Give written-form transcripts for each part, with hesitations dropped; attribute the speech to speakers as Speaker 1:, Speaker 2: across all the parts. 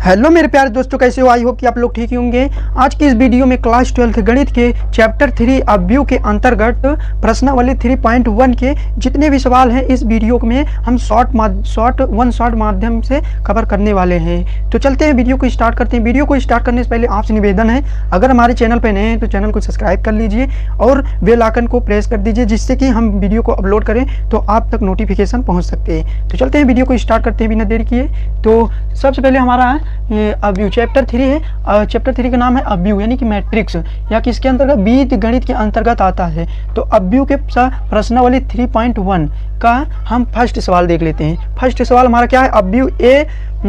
Speaker 1: Hello मेरे प्यारे दोस्तों, कैसे हो? आई होप कि आप लोग ठीक ही होंगे। आज की इस वीडियो में क्लास 12 गणित के चैप्टर 3 अवयव के अंतर्गत प्रश्नावली 3.1 के जितने भी सवाल हैं इस वीडियो में हम शॉर्ट माध्यम से कवर करने वाले हैं। तो चलते हैं, वीडियो को स्टार्ट करते हैं। वीडियो को स्टार्ट करने से पहले आपसे निवेदन है, अगर हमारे चैनल पर नए हैं तो चैनल को सब्सक्राइब कर लीजिए और बेल आइकन को प्रेस कर दीजिए, जिससे कि हम वीडियो को अपलोड करें तो आप तक नोटिफिकेशन पहुँच सकते हैं। तो चलते हैं, वीडियो को स्टार्ट करते हैं बिना देरी किए। तो सबसे पहले हमारा ये अवयव चैप्टर 3 है। चैप्टर 3 का नाम है अवयव, यानी कि मैट्रिक्स, या किसके अंतर्गत? बीज गणित के अंतर्गत आता है। तो अवयव के प्रश्नावली 3.1 का हम फर्स्ट सवाल देख लेते हैं। फर्स्ट सवाल हमारा क्या है? अवयव ए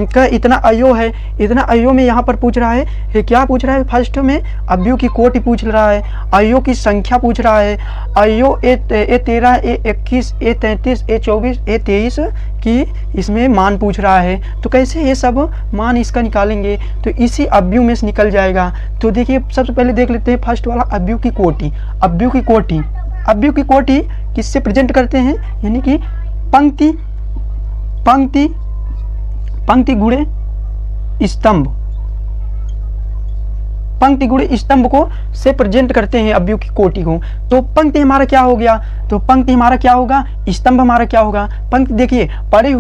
Speaker 1: का इतना अयो है। इतना अयो में यहाँ पर पूछ रहा है, क्या पूछ रहा है? फर्स्ट में अवयव की कोटि पूछ रहा है, अयो की संख्या पूछ रहा है, अयो ए 13, ए 21, ए 33, ए 24, ए 23 की इसमें मान पूछ रहा है। तो कैसे ये सब मान इसका निकालेंगे? तो इसी अवयव में से निकल जाएगा। तो देखिए, सबसे पहले देख लेते हैं फर्स्ट वाला अवयव की कोटि। अवयव की कोटि, अवयव की कोटि किससे प्रेजेंट करते हैं? यानी कि पंक्ति पंक्ति पंक्ति गुणे स्तंभ, पंक्ति गुणे स्तंभ को से प्रेजेंट करते हैं अवयव की कोटि को। तो पंक्ति हमारा क्या हो गया? तो पंक्ति हमारा क्या होगा? स्तंभ हमारा क्या होगा? पंक्ति देखिए, पड़ी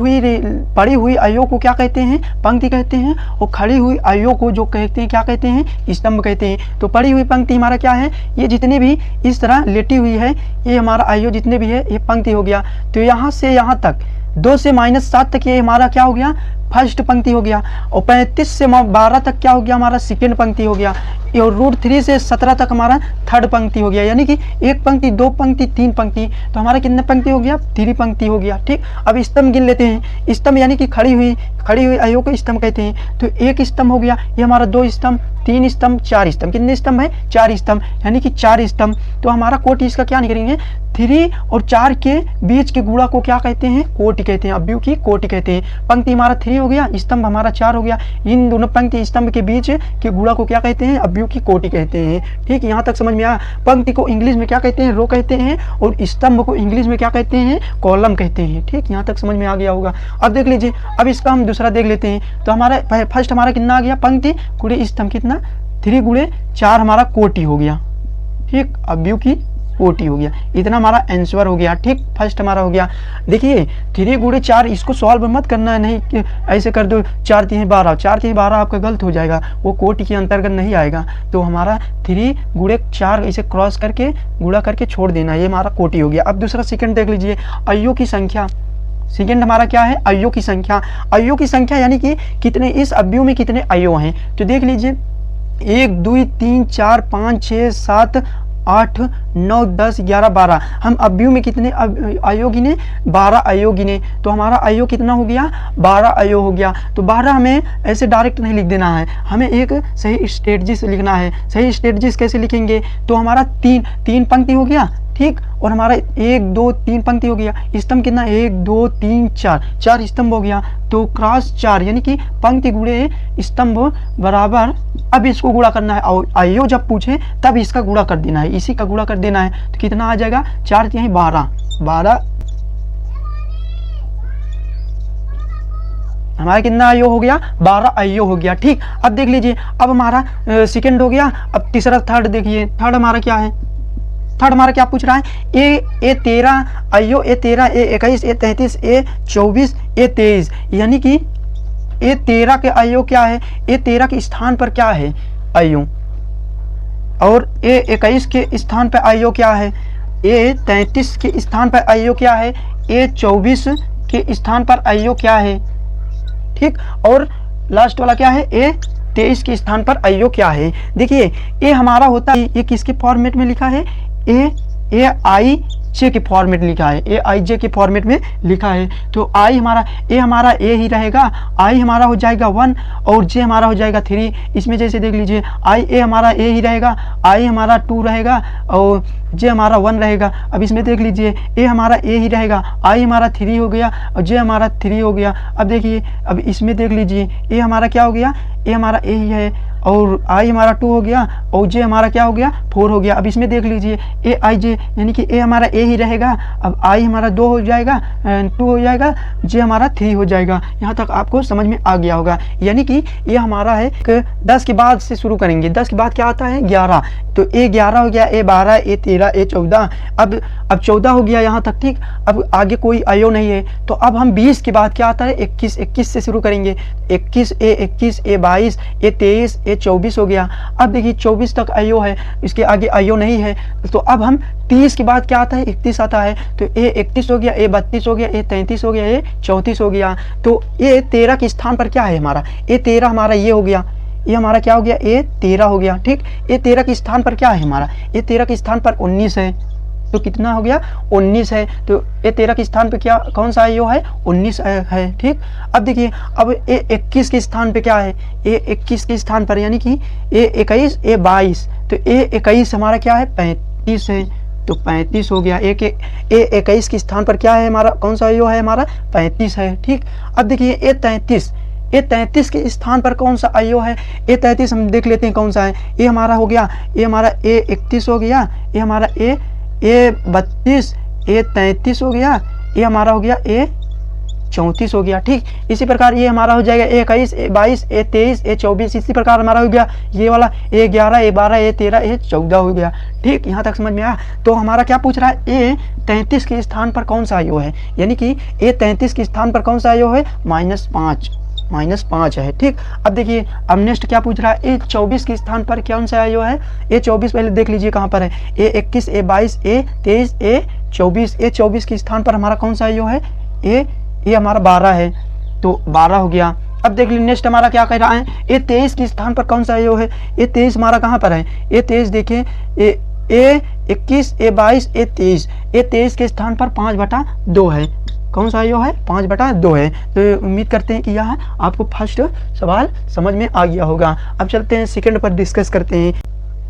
Speaker 1: हुई अयो को क्या कहते हैं? पंक्ति कहते हैं, और खड़ी हुई अयो को जो कहते हैं क्या कहते हैं? स्तंभ कहते हैं। तो पड़ी हुई पंक्ति हमारा क्या है? ये जितने भी इस तरह लेटी हुई है, ये हमारा अयो जितने भी है, ये पंक्ति हो गया। तो यहाँ से यहाँ तक 2 से -7 तक ये हमारा क्या हो गया? फर्स्ट पंक्ति हो गया। और 35 से 12 तक क्या हो गया? हमारा सेकेंड पंक्ति हो गया। और √3 से 17 तक हमारा थर्ड पंक्ति हो गया। यानी कि एक पंक्ति, दो पंक्ति, तीन पंक्ति, तो हमारा कितने पंक्ति हो गया? 3 पंक्ति हो गया। ठीक, अब स्तंभ गिन लेते हैं। स्तंभ यानी कि खड़ी हुई अयो को स्तंभ कहते हैं। तो एक स्तंभ हो गया, ये हमारा 2 स्तंभ, 3 स्तंभ, 4 स्तंभ। कितने स्तंभ है? 4 स्तंभ, यानी कि 4 स्तंभ। तो हमारा कोटि इसका क्या निकलेंगे? 3 और 4 के बीच के गुणा को क्या कहते हैं? कोटि कहते हैं, अवयव की कोटि कहते हैं। पंक्ति हमारा 3 हो गया, स्तंभ हमारा 4 हो गया। इन दोनों पंक्ति स्तंभ के बीच के गुणा को क्या कहते हैं? अवयव की कोटि कहते हैं। ठीक, यहाँ तक समझ में आया? पंक्ति को इंग्लिश में क्या कहते हैं? रो कहते हैं, और स्तंभ को इंग्लिश में क्या कहते हैं? कॉलम कहते हैं। ठीक, यहाँ तक समझ में आ गया होगा। अब देख लीजिए, अब इसका हम दूसरा देख लेते हैं। तो हमारा फर्स्ट हमारा कितना आ गया? पंक्ति गुणे स्तंभ, कितना? 3 गुणे 4 हमारा कोटि हो गया। ठीक, अवयव की कोटि हो गया। इतना हमारा आंसर हो गया। ठीक, फर्स्ट हमारा हो गया। देखिए, 3 गुणे 4, इसको सॉल्व मत करना है, नहीं ऐसे कर दो 4 3 12, 4 3 12 आपका गलत हो जाएगा, वो कोटि के अंतर्गत नहीं आएगा। तो हमारा 3 गुणे 4 ऐसे क्रॉस करके गुणा करके छोड़ देना, ये हमारा कोटि हो गया। अब दूसरा सेकंड देख लीजिए, अयो की संख्या। सेकेंड हमारा क्या है? अयो की संख्या। अयो की संख्या यानी कि कितने, इस अवयव में कितने अयो हैं? तो देख लीजिए, 1 2 3 4 5 6 7 8 9 10 11 12। हम अवयव में कितने अयो गिने? 12 अयो गिने। तो हमारा अयो कितना हो गया? 12 अयो हो गया। तो 12 हमें ऐसे डायरेक्ट नहीं लिख देना है, हमें एक सही स्ट्रेटजी से लिखना है। सही स्ट्रेटजी कैसे लिखेंगे? तो हमारा 3 पंक्ति हो गया। ठीक, और हमारा 1 2 3 पंक्ति हो गया। स्तंभ कितना? 1 2 3 4 स्तंभ हो गया। तो क्रॉस 4 यानी कि पंक्ति गुणे स्तंभ बराबर, अब इसको गुणा करना है। और अयो जब पूछे तब इसका गुणा कर देना है, इसी का गुणा कर देना है। तो कितना आ जाएगा? 4 3 12 हमारा कितना अयो हो गया? 12 अयो हो गया। ठीक, अब देख लीजिए, अब हमारा सेकेंड हो गया। अब तीसरा थर्ड देखिए, थर्ड हमारा क्या है? थर्ड हमारा क्या पूछ रहा है? ए 13 अयो, ए 13, ए 21, ए 33, ए 24, ए 23। यानी कि ए 13 के अयो क्या है? ए 13 के स्थान पर क्या है? अयो। और ए 21 के स्थान पर अयो क्या है? ए 33 के स्थान पर अयो क्या है? ए 24 के स्थान पर अयो क्या है? ठीक, और लास्ट वाला क्या है? ए 23 के स्थान पर अयो क्या है? देखिए, ए हमारा होता है, ये किसके फॉर्मेट में लिखा है? ए आई जे के फॉर्मेट लिखा है, ए आई जे के फॉर्मेट में लिखा है। तो आई हमारा ए ही रहेगा, आई हमारा हो जाएगा 1 और जे हमारा हो जाएगा 3। इसमें जैसे देख लीजिए, ए हमारा ए ही रहेगा, आई हमारा 2 रहेगा और जे हमारा 1 रहेगा। अब इसमें देख लीजिए, ए हमारा ए ही रहेगा, आई हमारा 3 हो गया और जे हमारा 3 हो गया। अब देखिए, अब इसमें देख लीजिए, ए हमारा क्या हो गया? ए हमारा ए ही है और आई हमारा 2 हो गया और जे हमारा क्या हो गया? 4 हो गया। अब इसमें देख लीजिए, ए आई जे यानी कि ए हमारा ए ए ही रहेगा। अब आई हमारा 2 हो जाएगा, 2 हो जाएगा, जे हमारा 3 हो जाएगा। यहाँ तक आपको समझ में आ गया होगा। यानी कि ये हमारा है कि 10 के बाद से शुरू करेंगे। 10 के बाद क्या आता है 11, तो ए 11 हो गया, ए 12, ए 13, ए 14। अब 14 हो गया यहाँ तक, ठीक। अब आगे कोई आयो नहीं है, तो अब हम 20 के बाद क्या आता है 21, 21 से शुरू करेंगे। 21, ए 22, ए 23, ए 24 हो गया। अब देखिए 24 तक आयो है, इसके आगे आयो नहीं है, तो अब हम 30 के बाद क्या आता है 31 आता है, तो ए 31 हो गया, ए 32 हो गया, ए 33 हो गया, ए 34 हो गया। तो ए 13 के स्थान पर क्या है हमारा, ए 13 हमारा ये हो गया, ये हमारा क्या हो गया ए 13 हो गया, ठीक। ए 13 के स्थान पर क्या है हमारा, ए 13 के स्थान पर 19 है, तो कितना हो गया 19 है। तो ए 13 के स्थान पे क्या कौन सा यो है 19 है, ठीक। अब देखिए अब ए 21 के स्थान पे क्या है, ए 21 के स्थान पर यानी कि ए 21, ए 22, तो ए 21 हमारा क्या है 35 है, तो 35 हो गया। ए 21 के स्थान पर क्या है हमारा, कौन सा यो है हमारा 35 है, ठीक। अब देखिए ए 33 के स्थान पर कौन सा आयो है, ए 33 हम देख लेते हैं कौन सा है। ये हमारा हो गया, ये हमारा ए 31 हो गया, ये हमारा ए 32, ए 33 हो गया, ये हमारा हो गया ए 34 हो गया, ठीक। इसी प्रकार ये हमारा हो जाएगा ए 21, ए 22, ए 23, ए 24। इसी प्रकार हमारा हो गया ये वाला ए 11, ए 12, ए 13, ए 14 हो गया, ठीक। यहाँ तक समझ में आया। तो हमारा क्या पूछ रहा है, ए 33 के स्थान पर कौन सा आयो है, यानी कि ए 33 के स्थान पर कौन सा आयो है -5 है, ठीक। अब देखिए अब नेक्स्ट क्या पूछ रहा है, ए 24 के स्थान पर कौन सा आयो है, ए 24 पहले देख लीजिए कहाँ पर है, ए 21, ए 22, ए 23, ए 24। ए 24 के स्थान पर हमारा कौन सा आयो है, ये हमारा 12 है, तो 12 हो गया। अब देख लीजिए नेक्स्ट हमारा क्या कह रहा है, ए 23 के स्थान पर कौन सा आयो है, ए 23 हमारा कहाँ पर है, ए 23 देखिए ए 21, ए 22, ए 23। ए 23 के स्थान पर 5/2 है, कौन सा आयो है 5/2 है। तो उम्मीद करते हैं कि यह आपको फर्स्ट सवाल समझ में आ गया होगा। अब चलते हैं सेकंड पर डिस्कस करते हैं।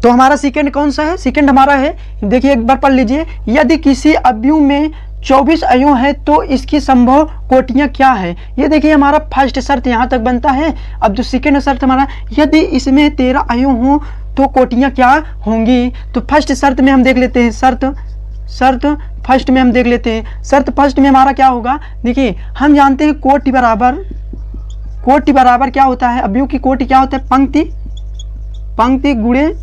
Speaker 1: तो हमारा सेकंड कौन सा है, सेकंड हमारा है, देखिए एक बार पढ़ लीजिए, यदि किसी अवयव में 24 अयु है तो इसकी संभव कोटियां क्या है। ये देखिए हमारा फर्स्ट शर्त यहाँ तक बनता है। अब जो सेकंड शर्त हमारा, यदि इसमें 13 अयु हों तो कोटियां क्या होंगी। तो फर्स्ट शर्त में हम देख लेते हैं, शर्त फर्स्ट में हम देख लेते हैं। शर्त फर्स्ट में हमारा क्या होगा, देखिए हम जानते हैं कोटि बराबर क्या होता है, अवयव की कोटि क्या होता है, पंक्ति गुणे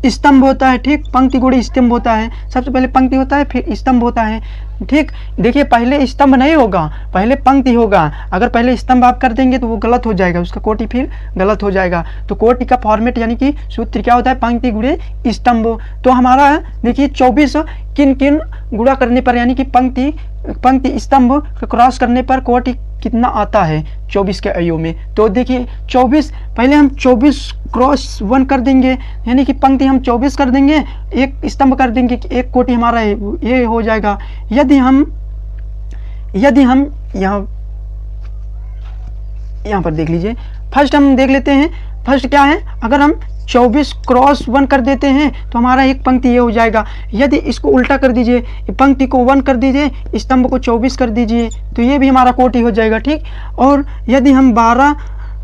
Speaker 1: स्तंभ होता है, ठीक। पंक्ति गुणे स्तंभ होता है, सबसे पहले पंक्ति होता है फिर स्तंभ होता है, ठीक। देखिए पहले स्तंभ नहीं होगा, पहले पंक्ति होगा। अगर पहले स्तंभ आप कर देंगे तो वो गलत हो जाएगा, उसका कोटि फिर गलत हो जाएगा। तो कोटि का फॉर्मेट यानी कि सूत्र क्या होता है, पंक्ति गुणे स्तंभ। तो हमारा देखिए 24 किन किन गुणा करने पर यानी कि पंक्ति स्तंभ क्रॉस करने पर कोटि कितना आता है 24 के अयु में। तो देखिए 24 पहले हम 24 क्रॉस 1 कर देंगे, यानी कि पंक्ति हम 24 कर देंगे, एक स्तंभ कर देंगे, एक कोटि हमारा ये हो जाएगा। यदि हम यहाँ पर देख लीजिए, फर्स्ट हम देख लेते हैं। फर्स्ट क्या है, अगर हम 24 क्रॉस 1 कर देते हैं तो हमारा एक पंक्ति ये हो जाएगा। यदि इसको उल्टा कर दीजिए, पंक्ति को 1 कर दीजिए, स्तंभ को 24 कर दीजिए, तो ये भी हमारा कोटि हो जाएगा, ठीक। और यदि हम 12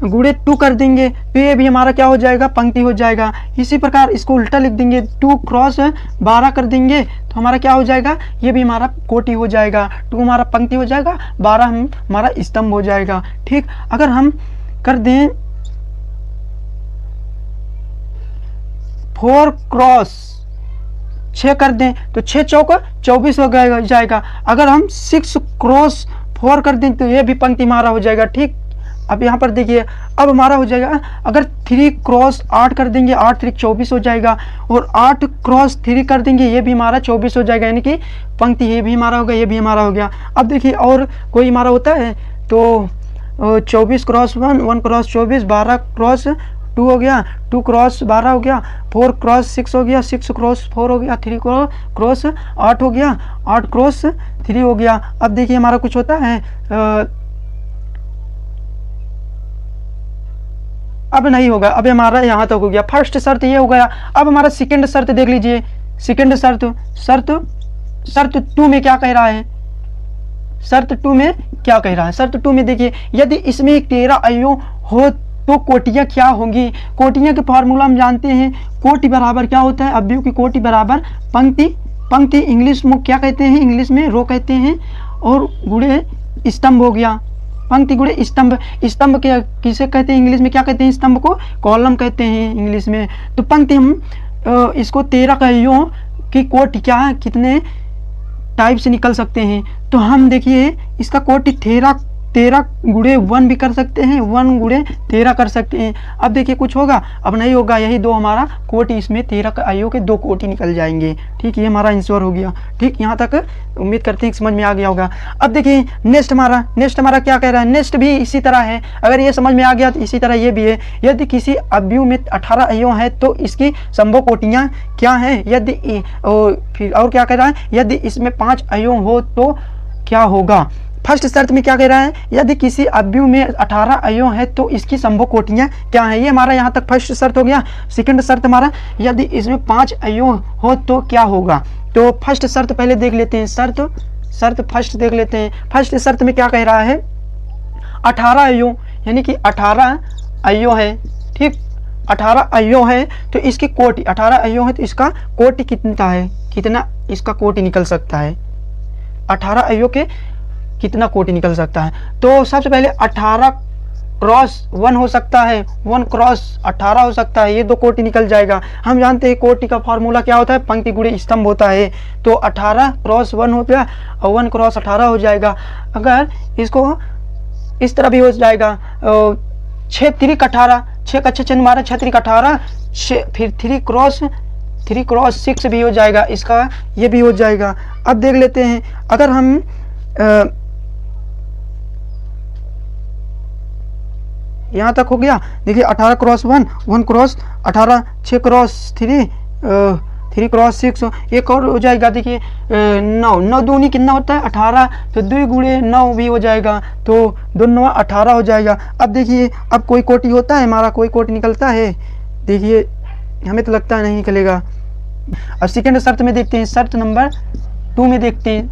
Speaker 1: गुणे 2 कर देंगे तो ये भी हमारा क्या हो जाएगा, पंक्ति हो जाएगा। इसी प्रकार इसको उल्टा लिख देंगे, 2 क्रॉस 12 कर देंगे तो हमारा क्या हो जाएगा, ये भी हमारा कोटि हो जाएगा। 2 हमारा पंक्ति हो जाएगा, 12 हमारा स्तंभ हो जाएगा, ठीक। अगर हम कर दें 4 क्रॉस 6 कर दें तो 6 चौक 24 हो जाएगा। अगर हम 6 क्रॉस 4 कर दें तो ये भी पंक्ति हमारा हो जाएगा, ठीक। अब यहाँ पर देखिए अब हमारा हो जाएगा, अगर 3 क्रॉस 8 कर देंगे, 8 3 24 हो जाएगा, और 8 क्रॉस 3 कर देंगे, ये भी हमारा 24 हो जाएगा, यानी कि पंक्ति ये भी हमारा हो गया, ये भी हमारा हो गया। अब देखिए और कोई हमारा होता है तो 24 क्रॉस 1 क्रॉस 24, 12 क्रॉस 2 हो गया, 2 क्रॉस 12 हो गया, 4 क्रॉस 6 हो गया, 6 क्रॉस 4 हो गया, 3 क्रॉस 8 हो गया, 8 क्रॉस 3 हो गया। अब देखिए हमारा कुछ होता है, अब नहीं होगा, अब हमारा यहाँ तक हो गया। फर्स्ट शर्त ये हो गया। अब हमारा सेकंड शर्त देख लीजिए, सेकंड शर्त 2 में क्या कह रहा है, शर्त 2 में क्या कह रहा है। शर्त 2 में देखिए, यदि इसमें 13 अयु हो तो कोटियां क्या होंगी। कोटियां के फॉर्मूला हम जानते हैं, कोटि बराबर क्या होता है, अवयव की कोटि बराबर पंक्ति पंक्ति इंग्लिश में क्या कहते हैं, इंग्लिश में रो कहते हैं, और गुणे स्तंभ हो गया। पंक्ति गुणे स्तंभ, स्तंभ क्या किसे कहते हैं इंग्लिश में, क्या कहते हैं स्तंभ को, कॉलम कहते हैं इंग्लिश में। तो पंक्ति हम इसको 13 कहियों की कोटि क्या है, कितने टाइप से निकल सकते हैं। तो हम देखिए इसका कोटि 13 गुणे 1 भी कर सकते हैं, 1 गुणे 13 कर सकते हैं। अब देखिए कुछ होगा, अब नहीं होगा, यही दो हमारा कोटि, इसमें 13 आयु के 2 कोटि निकल जाएंगे। ठीक, ये हमारा आंसर हो गया। ठीक, यहाँ तक उम्मीद करते हैं समझ में आ गया होगा। अब देखिए नेक्स्ट हमारा क्या कह रहा है, नेक्स्ट भी इसी तरह है। अगर ये समझ में आ गया तो इसी तरह ये भी है। यदि किसी अवयव में 18 अवयव है तो इसकी संभव कोटियाँ क्या हैं, यदि फिर और क्या कह रहा है, यदि इसमें 5 अवयव हो तो क्या होगा। फर्स्ट शर्त में क्या कह रहा है, यदि किसी अवयव में 18 अवयव है तो इसकी संभव कोटियाँ क्या है, ये हमारा यहाँ तक फर्स्ट शर्त हो गया। सेकंड शर्त हमारा, यदि इसमें 5 अवयव हो तो क्या होगा। तो फर्स्ट शर्त पहले देख लेते हैं, शर्त फर्स्ट देख लेते हैं। फर्स्ट शर्त में क्या कह रहा है, 18 अवयव, यानी कि 18 अवयव है। ठीक, 18 अवयव है तो इसकी कोटि, 18 अवयव है तो इसका कोटि कितना है, कितना इसका कोटि निकल सकता है, 18 अवयव के कितना कोटि निकल सकता है। तो सबसे पहले 18 क्रॉस 1 हो सकता है, 1 क्रॉस 18 हो सकता है, ये 2 कोटि निकल जाएगा। हम जानते हैं कोटि का फॉर्मूला क्या होता है, पंक्ति गुणे स्तंभ होता है। तो 18 क्रॉस 1 हो गया और 1 क्रॉस 18 हो जाएगा। अगर इसको इस तरह भी हो जाएगा, 6 3 18, 6 का 6 मारा 6 3 18, फिर 3 क्रॉस 6 भी हो जाएगा, इसका ये भी हो जाएगा। अब देख लेते हैं, अगर हम यहाँ तक हो गया। देखिए 18 क्रॉस 1, 1 क्रॉस 18, 6 क्रॉस 3, 3 क्रॉस 6, एक और हो जाएगा। देखिए 9 दूनी कितना होता है 18, तो 2 गुणे 9 भी हो जाएगा, तो 2 9 18 हो जाएगा। अब देखिए अब कोई कोटि होता है हमारा, कोई कोटि निकलता है, देखिए हमें तो लगता है नहीं निकलेगा। अब सेकेंड शर्त में देखते हैं, शर्त नंबर 2 में देखते हैं।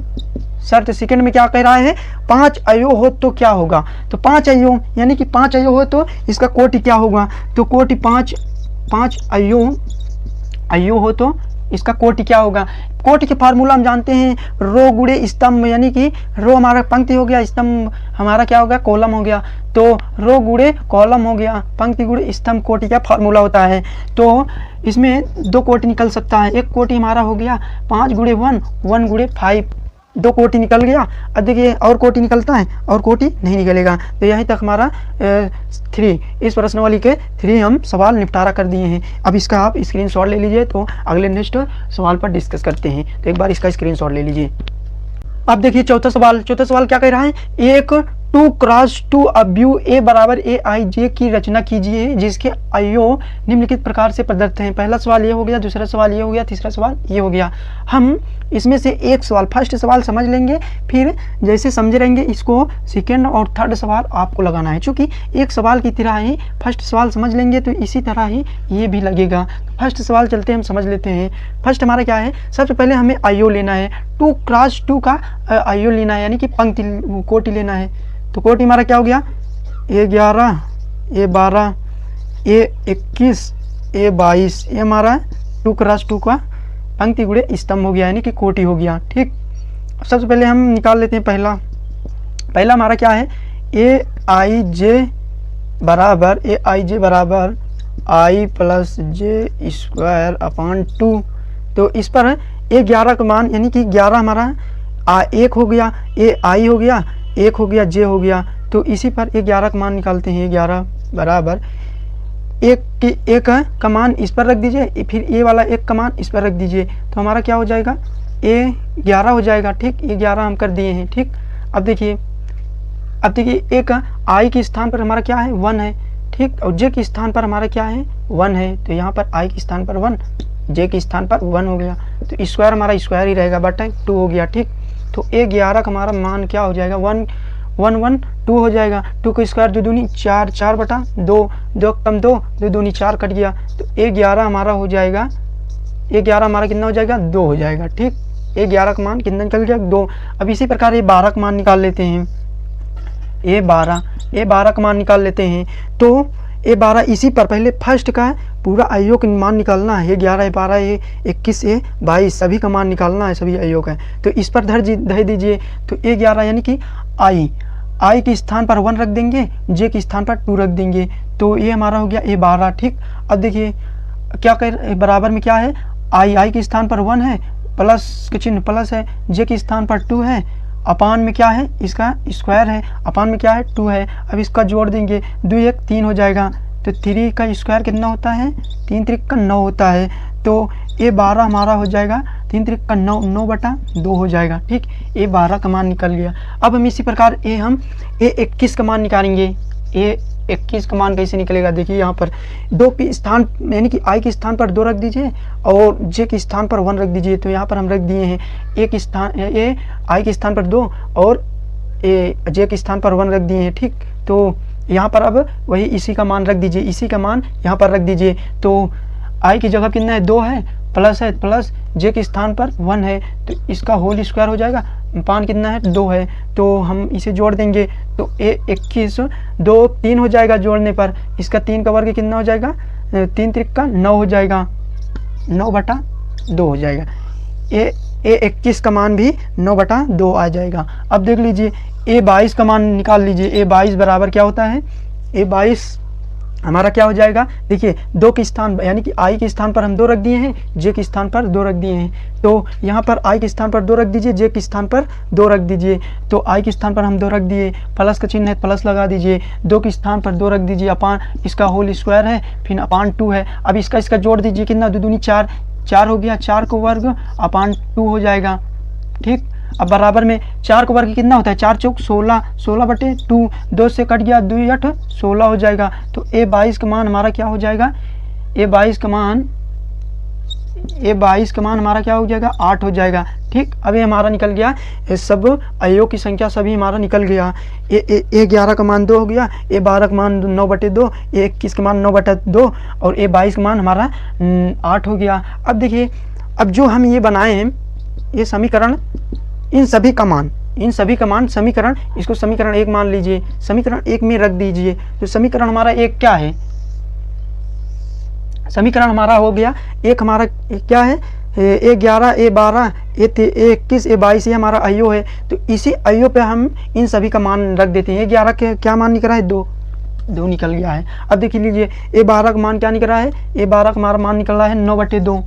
Speaker 1: शर्त सेकंड में क्या कह रहा है, 5 अवयव हो तो क्या होगा। तो 5 अवयव यानी कि 5 अवयव हो तो इसका कोटि क्या होगा। तो कोटि 5 अवयव हो तो इसका कोटि क्या होगा। कोटि के फार्मूला हम जानते हैं, रो गुणे स्तंभ, यानी कि रो हमारा पंक्ति हो गया, स्तंभ हमारा क्या हो गया, कॉलम हो गया। तो रो गुणे कॉलम हो गया, पंक्ति गुणे स्तंभ कोटि का फार्मूला होता है। तो इसमें 2 कोटि निकल सकता है। एक कोटि हमारा हो गया 5 गुणे 1, 1 गुणे 5, 2 कोटि निकल गया। अब देखिए और कोटि निकलता है, और कोटि नहीं निकलेगा। तो यहीं तक हमारा 3, इस प्रश्नावली के 3 हम सवाल निपटारा कर दिए हैं। अब इसका आप स्क्रीनशॉट ले लीजिए, तो अगले नेक्स्ट सवाल पर डिस्कस करते हैं। तो एक बार इसका स्क्रीनशॉट ले लीजिए। अब देखिए चौथा सवाल क्या कह रहा है, एक 2 क्रॉस 2 अवयव ए बराबर AIJ की रचना कीजिए जिसके अवयव निम्नलिखित प्रकार से प्रदत्त हैं। पहला सवाल ये हो गया, दूसरा सवाल ये हो गया, तीसरा सवाल ये हो गया। हम इसमें से एक सवाल, फर्स्ट सवाल समझ लेंगे, फिर जैसे समझे रहेंगे इसको सेकेंड और थर्ड सवाल आपको लगाना है। क्योंकि एक सवाल की तरह ही फर्स्ट सवाल समझ लेंगे तो इसी तरह ही ये भी लगेगा। फर्स्ट सवाल चलते हम समझ लेते हैं। फर्स्ट हमारा क्या है, सबसे पहले हमें अवयव लेना है, 2 क्रॉस 2 का अवयव लेना है, यानी कि पंक्ति कोटि लेना है। तो कोटि हमारा क्या हो गया, A11, A12, A21, A22, ये हमारा 2 क्रॉस 2 का पंक्ति गुणे स्तंभ हो गया, यानी कि कोटि हो गया। ठीक, सबसे पहले हम निकाल लेते हैं पहला हमारा क्या है, AIJ बराबर I plus J square upon 2। तो इस पर A11 का मान, यानी कि 11 हमारा 1 हो गया, AI हो गया, 1 हो गया, J हो गया। तो इसी पर A11 का मान निकालते हैं। 11 बराबर 1 का मान इस पर रख दीजिए, फिर A वाला 1 का मान इस पर रख दीजिए, तो हमारा क्या हो जाएगा, A11 हो जाएगा। ठीक, A11 हम कर दिए हैं। ठीक, अब देखिए एक I के स्थान पर हमारा क्या है, 1 है। ठीक, और J के स्थान पर हमारा क्या है, 1 है। तो यहाँ पर I के स्थान पर 1, J के स्थान पर 1 हो गया, तो स्क्वायर हमारा स्क्वायर ही रहेगा, बटा 2 हो गया। ठीक, तो A11 का हमारा मान क्या हो जाएगा, 1 1 1 2 हो जाएगा। 2 का स्क्वायर 2 दूनी 4, 4 बटा 2, 2 कम 2, 2 दूनी 4 कट गया। तो A11 हमारा हो जाएगा, A11 हमारा कितना हो जाएगा, 2 हो जाएगा। ठीक, A11 का मान कितना निकल गया, 2। अब इसी प्रकार A12 का मान निकाल लेते हैं। A12 का मान निकाल लेते हैं। तो A12 इसी पर पहले फर्स्ट का पूरा आईओ का मान निकालना है। A11 A12 A21 A22 सभी का मान निकालना है, सभी आईओ का। तो इस पर धर दीजिए। तो A11 यानी कि आई के स्थान पर 1 रख देंगे, जे के स्थान पर 2 रख देंगे, तो ये हमारा हो गया A12। ठीक, अब देखिए क्या कर बराबर में क्या है, आई के स्थान पर 1 है, प्लस के चिन्ह प्लस है, जे के स्थान पर 2 है, अपान में क्या है, इसका स्क्वायर है, अपान में क्या है 2 है। अब इसका जोड़ देंगे, 2 1 3 हो जाएगा। तो 3 का स्क्वायर कितना होता है, 3 3 का 9 होता है। तो A12 हमारा हो जाएगा 3 3 का 9, 9/2 हो जाएगा। ठीक, A12 का मान निकल गया। अब हम इसी प्रकार हम A21 का मान निकालेंगे। A21 का मान कैसे निकलेगा, देखिए यहाँ पर 2 के स्थान यानी कि आई के स्थान पर 2 रख दीजिए और जे के स्थान पर 1 रख दीजिए। तो यहाँ पर हम रख दिए हैं एक स्थान आई के स्थान पर 2 और जे के स्थान पर 1 रख दिए हैं। ठीक, तो यहाँ पर अब वही इसी का मान रख दीजिए, इसी का मान यहाँ पर रख दीजिए। तो आई की जगह कितना है, 2 है, प्लस है, प्लस जे के स्थान पर 1 है, तो इसका होल स्क्वायर हो जाएगा। पान कितना है, 2 है, तो हम इसे जोड़ देंगे। तो A21 2 3 हो जाएगा जोड़ने पर, इसका 3 का वर्ग कितना हो जाएगा, 3 3 का 9 हो जाएगा, 9/2 हो जाएगा। A21 का मान भी 9/2 आ जाएगा। अब देख लीजिए A22 का मान निकाल लीजिए। A22 बराबर क्या होता है, A22 हमारा क्या हो जाएगा, देखिए 2 के स्थान यानी कि आई के स्थान पर हम 2 रख दिए हैं, जे के स्थान पर 2 रख दिए हैं। तो यहाँ पर आई के स्थान पर 2 रख दीजिए, जे के स्थान पर 2 रख दीजिए। तो आई के स्थान पर हम 2 रख दिए, प्लस का चिन्ह है, प्लस लगा दीजिए, 2 के स्थान पर 2 रख दीजिए, अपान इसका होल स्क्वायर है, फिर अपान 2 है। अब इसका जोड़ दीजिए, कितना 2 दूनी 4, 4 हो गया, 4 को वर्ग अपान 2 हो जाएगा। ठीक, अब बराबर में 4 का वर्ग कितना होता है, 4 चौक 16, 16/2, 2 से कट गया, 2 8 16 हो जाएगा। तो A22 का मान हमारा क्या हो जाएगा, A22 का मान हमारा क्या हो जाएगा, 8 हो जाएगा। ठीक, अब ये हमारा निकल गया, ये सब आईओ की संख्या सभी हमारा निकल गया। A11 का मान 2 हो गया, A12 का मान 9/2, A21 का मान 9/2 और A22 का मान हमारा 8 हो गया। अब देखिए, अब जो हम ये बनाए हैं ये समीकरण, इन सभी का मान समीकरण, इसको समीकरण 1 मान लीजिए, समीकरण 1 में रख दीजिए। तो समीकरण हमारा 1 क्या है, समीकरण हमारा हो गया एक, हमारा क्या है, A11 A12 A21 A22 ये हमारा आईओ है। तो इसी आईओ पे हम इन सभी का मान रख देते हैं। A11 के क्या मान निकल रहा है, 2 निकल गया है। अब देख लीजिए A12 का मान क्या निकल रहा है, A12 का हमारा मान निकल रहा है 9/2।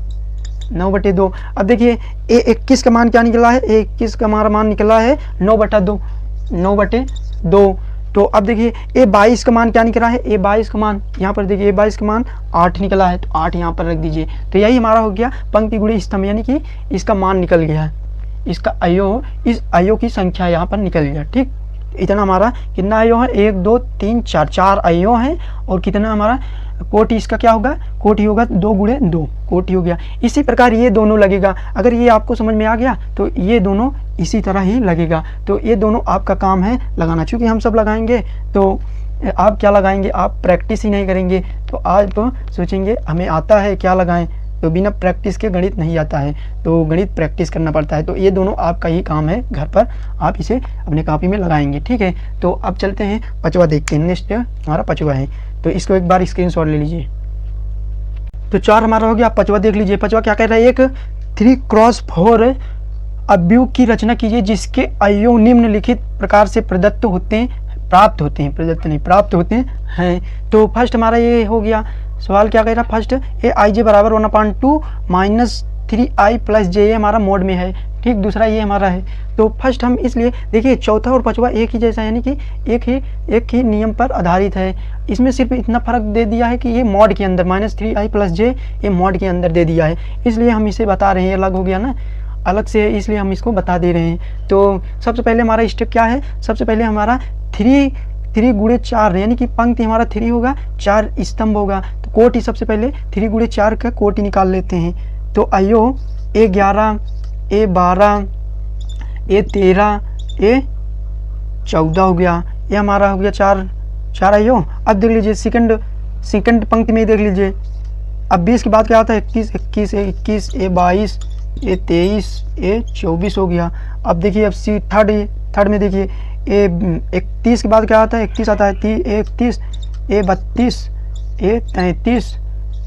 Speaker 1: अब देखिए A21 का मान क्या निकला है, A21 का हमारा मान निकला है 9/2। तो अब देखिए A22 का मान क्या निकला है, A22 का मान यहाँ पर देखिए A22 का मान 8 निकला है, तो 8 यहाँ पर रख दीजिए। तो यही हमारा हो गया पंक्ति गुणे स्तंभ, यानी कि इसका मान निकल गया है, इसका आईओ, इस आईओ की संख्या यहाँ पर निकल गया। ठीक, इतना हमारा कितना आईओ है, 1 2 3 4 आईओ है। और कितना हमारा कोटि, इसका क्या होगा, कोटि होगा 2 × 2 कोटि हो गया। इसी प्रकार ये दोनों लगेगा, अगर ये आपको समझ में आ गया तो ये दोनों इसी तरह ही लगेगा। तो ये दोनों आपका काम है लगाना, क्योंकि हम सब लगाएंगे तो आप क्या लगाएंगे, आप प्रैक्टिस ही नहीं करेंगे तो आप सोचेंगे हमें आता है क्या लगाएं, तो बिना प्रैक्टिस के गणित नहीं आता है, तो गणित प्रैक्टिस करना पड़ता है। तो ये दोनों आपका ही काम है, घर पर आप इसे अपने कॉपी में लगाएंगे। ठीक है, तो अब चलते हैं पचवा देखते हैं। नेक्स्ट हमारा पचवा है, तो इसको एक बार स्क्रीनशॉट ले लीजिए। तो 4 हमारा हो गया, पचवा देख लीजिए। पचवा क्या कह रहा है, एक 3x4 अवयव की रचना कीजिए जिसके आईओ निम्नलिखित प्रकार से प्राप्त होते हैं। तो फर्स्ट हमारा ये हो गया, सवाल क्या कह रहा है, फर्स्ट Aij बराबर 1/2 - 3i + j हमारा मोड में है। ठीक, दूसरा ये हमारा है। तो फर्स्ट हम इसलिए देखिए चौथा और पांचवा एक ही जैसा, यानी कि एक ही नियम पर आधारित है। इसमें सिर्फ इतना फर्क दे दिया है कि ये मॉड के अंदर -3i + j ये मॉड के अंदर दे दिया है, इसलिए हम इसे बता रहे हैं। अलग हो गया ना, अलग से, इसलिए हम इसको बता दे रहे हैं। तो सबसे पहले हमारा स्टेप क्या है, सबसे पहले हमारा 3 × 4 यानी कि पंक्ति हमारा 3 होगा, 4 स्तंभ होगा। तो कोटि सबसे पहले 3 × 4 का कोटि निकाल लेते हैं। तो आइयो A11 A12 A13 A14 हो गया, ये हमारा हो गया 4 आइयो। अब देख लीजिए सेकंड पंक्ति में देख लीजिए, अब 20 के बाद क्या आता है, 21 A22 A23 A24 हो गया। अब देखिए अब थर्ड में देखिए 31 के बाद क्या आता है, 31 आता है, 31 A32 ए 33,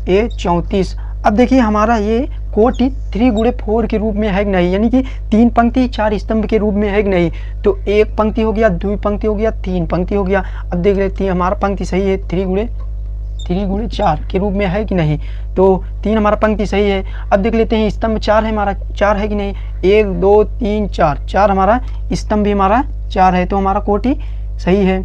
Speaker 1: ए 34। अब देखिए हमारा ये कोटि 3 गुणे 4 के रूप में है कि नहीं, यानी कि 3 पंक्ति 4 स्तंभ के रूप में है कि नहीं। तो 1 पंक्ति हो गया, 2 पंक्ति हो गया, 3 पंक्ति हो गया। अब देख लेते हैं हमारा पंक्ति सही है, 3 गुणे 4 के रूप में है कि नहीं। तो 3 हमारा पंक्ति सही है। अब देख लेते हैं स्तंभ 4 है हमारा, 4 है कि नहीं। 1 2 3 4, 4 हमारा स्तंभ भी हमारा 4 है, तो हमारा कोटि सही है।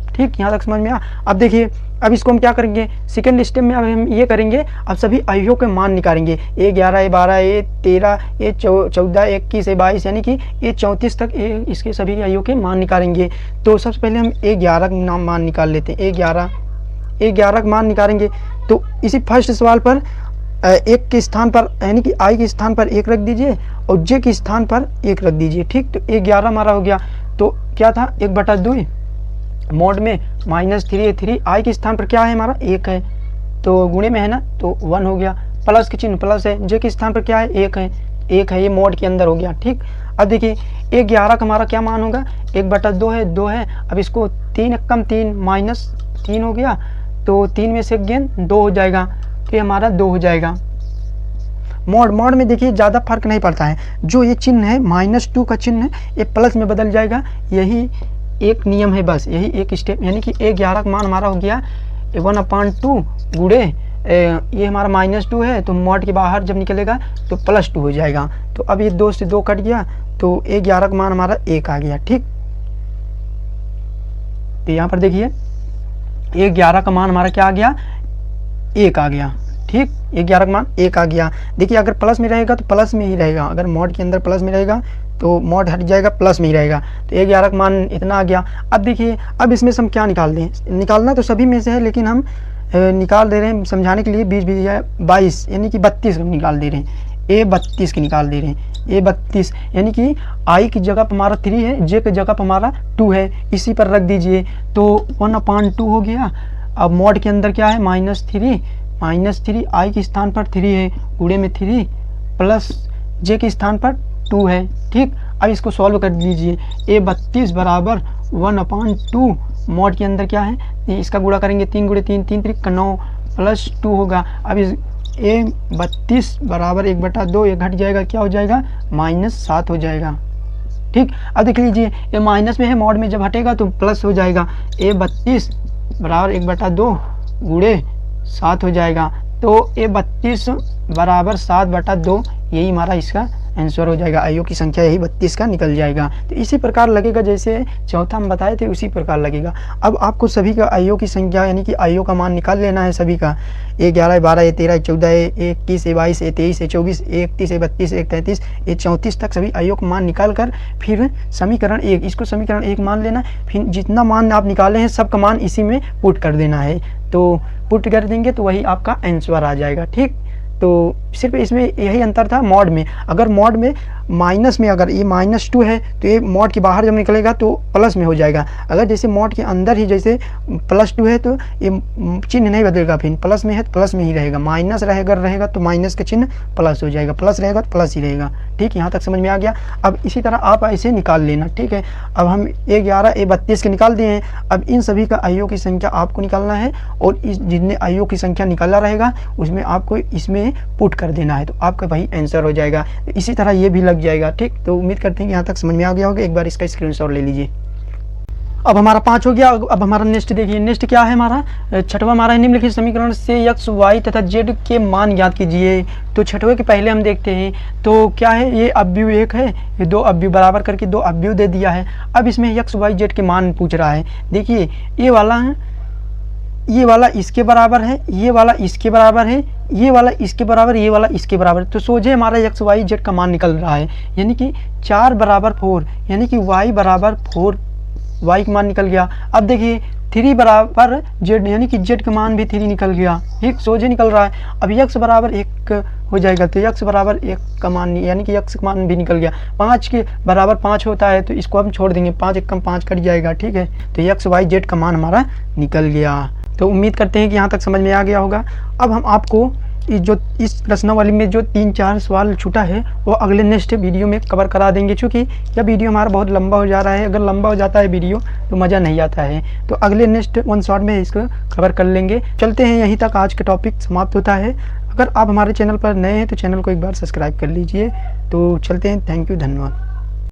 Speaker 1: ठीक, यहाँ तक समझ में आ। अब देखिए अब इसको हम क्या करेंगे, सेकंड स्टेप में अब हम ये करेंगे, अब सभी आयुओं के मान निकालेंगे। A11, A12, A13, A14, A21, A22, यानी कि A34 तक इसके सभी आयुओं के मान निकालेंगे। तो सबसे पहले हम A11 का मान निकाल लेते हैं। A11 का मान निकालेंगे तो इसी फर्स्ट सवाल पर एक के स्थान पर यानी कि I के स्थान पर 1 रख दीजिए और J के स्थान पर 1 रख दीजिए। ठीक, तो A11 हमारा हो गया। तो क्या था, 1/2 मोड में -3 I के स्थान पर क्या है हमारा 1 है, तो गुणे में है ना, तो 1 हो गया। प्लस के चिन्ह प्लस है, J के स्थान पर क्या है 1 है, ये मोड के अंदर हो गया। ठीक, अब देखिए A11 का हमारा क्या मान होगा, 1/2 है। अब इसको 3 कम 3 -3 हो गया, तो 3 में से गेन 2 हो जाएगा, तो ये हमारा 2 हो जाएगा। मोड में देखिए ज़्यादा फर्क नहीं पड़ता है, जो ये चिन्ह है -2 का चिन्ह है ये प्लस में बदल जाएगा, यही एक नियम है बस, यही एक स्टेप। यानी कि A11 का मान हमारा हो गया 1/2 गुणे ये हमारा -2 है, तो मोड के बाहर जब निकलेगा तो +2 हो जाएगा। तो अब ये 2 से 2 कट गया, तो A11 का मान हमारा 1 आ गया। ठीक, तो यहाँ पर देखिए A11 का मान हमारा क्या आ गया, 1 आ गया। ठीक, A11 का मान 1 आ गया। देखिए अगर प्लस में रहेगा तो प्लस में ही रहेगा, अगर मोड के अंदर प्लस में रहेगा तो मोड हट जाएगा, प्लस में ही रहेगा। तो A11 का मान इतना आ गया। अब देखिए अब इसमें से हम क्या निकाल दें, निकालना तो सभी में से है, लेकिन हम निकाल दे रहे हैं समझाने के लिए। 20 यानी कि 32 निकाल दे रहे हैं, A32 की निकाल दे रहे हैं। A32 यानी कि I की जगह पर हमारा 3 है, J की जगह पर हमारा 2 है, इसी पर रख दीजिए, तो 1/2 हो गया। अब मोड के अंदर क्या है -3 I के स्थान पर 3 है, गुणे में 3 प्लस J के स्थान पर 2 है। ठीक, अब इसको सॉल्व कर दीजिए। A32 बराबर 1/2 मोड के अंदर क्या है, इसका गुणा करेंगे 3 गुणे 3 3 3 9 प्लस 2 होगा। अब इस A32 बराबर 1/2, ये घट जाएगा, क्या हो जाएगा -7 हो जाएगा। ठीक, अब देख लीजिए ये माइनस में है, मोड में जब हटेगा तो प्लस हो जाएगा। A32 बराबर 1/2 गुणे 7 हो जाएगा, तो A32 बराबर 7/2, यही हमारा इसका आंसर हो जाएगा। आइयों की संख्या यही 32 का निकल जाएगा। तो इसी प्रकार लगेगा जैसे चौथा हम बताए थे, उसी प्रकार लगेगा। अब आपको सभी का आइयों की संख्या यानी कि आइयों का मान निकाल लेना है सभी का। A11, A12, A13, A14, A21, A22, A23, A24, A31, A32, A33, A34 तक सभी आइयों का मान निकाल कर फिर समीकरण 1, इसको समीकरण 1 मान लेना। फिर जितना मान आप निकाले हैं सबका मान इसी में पुट कर देना है, तो पुट कर देंगे तो वही आपका आंसर आ जाएगा। ठीक, तो सिर्फ इसमें यही अंतर था मोड में। अगर मोड में माइनस में अगर ये -2 है तो ये मोड के बाहर जब निकलेगा तो प्लस में हो जाएगा। अगर जैसे मोड के अंदर ही जैसे +2 है तो ये चिन्ह नहीं बदलेगा, फिर प्लस में है तो प्लस में ही रहेगा, माइनस रहेगा तो माइनस का चिन्ह प्लस हो जाएगा, प्लस रहेगा तो प्लस ही रहेगा। ठीक, यहाँ तक समझ में आ गया। अब इसी तरह आप ऐसे निकाल लेना। ठीक है, अब हम A11 A32 के निकाल दिए हैं। अब इन सभी का आइयों की संख्या आपको निकालना है, और इस जितने आइयों की संख्या निकाला रहेगा उसमें आपको इसमें पुट कर देना है, तो आपका वही आंसर हो जाएगा। इसी तरह ये भी लग जाएगा। ठीक, तो उम्मीद करते हैं कि यहाँ तक समझ में आ गया होगा। एक बार इसका स्क्रीनशॉट ले लीजिए। अब हमारा 5 हो गया। अब हमारा नेक्स्ट देखिए, नेक्स्ट क्या है हमारा, छठवां हमारा निम्नलिखित समीकरण से x, y तथा z के मान ज्ञात कीजिए। तो छठवें के पहले हम देखते हैं, तो क्या है, ये अवयव 1 है, ये 2 अवयव बराबर करके 2 अवयव दे दिया है। अब इसमें x, y, z के मान पूछ रहा है। देखिए ये वाला है, ये वाला इसके बराबर है, ये वाला इसके बराबर है, ये वाला इसके बराबर, ये वाला इसके बराबर, तो सोझे हमारा x, y, z का मान निकल रहा है। यानी कि 4 बराबर 4, यानी कि y बराबर 4, y का मान निकल गया। अब देखिए 3 बराबर z, यानी कि z का मान भी 3 निकल गया। ठीक, सोझे निकल रहा है। अब x बराबर 1 हो जाएगा, तो x बराबर 1 का मान यानी कि x का मान भी निकल गया। 5 के बराबर 5 होता है, तो इसको हम छोड़ देंगे, 5 1 कम 5 कट जाएगा। ठीक है, तो x, y, z का मान हमारा निकल गया। तो उम्मीद करते हैं कि यहाँ तक समझ में आ गया होगा। अब हम आपको इस प्रश्नावली में जो 3-4 सवाल छूटा है वो अगले नेक्स्ट वीडियो में कवर करा देंगे, क्योंकि यह वीडियो हमारा बहुत लंबा हो जा रहा है। अगर लंबा हो जाता है वीडियो तो मज़ा नहीं आता है। तो अगले नेक्स्ट वन शॉट में इसको कवर कर लेंगे। चलते हैं, यहीं तक आज का टॉपिक समाप्त होता है। अगर आप हमारे चैनल पर नए हैं तो चैनल को एक बार सब्सक्राइब कर लीजिए। तो चलते हैं, थैंक यू, धन्यवाद।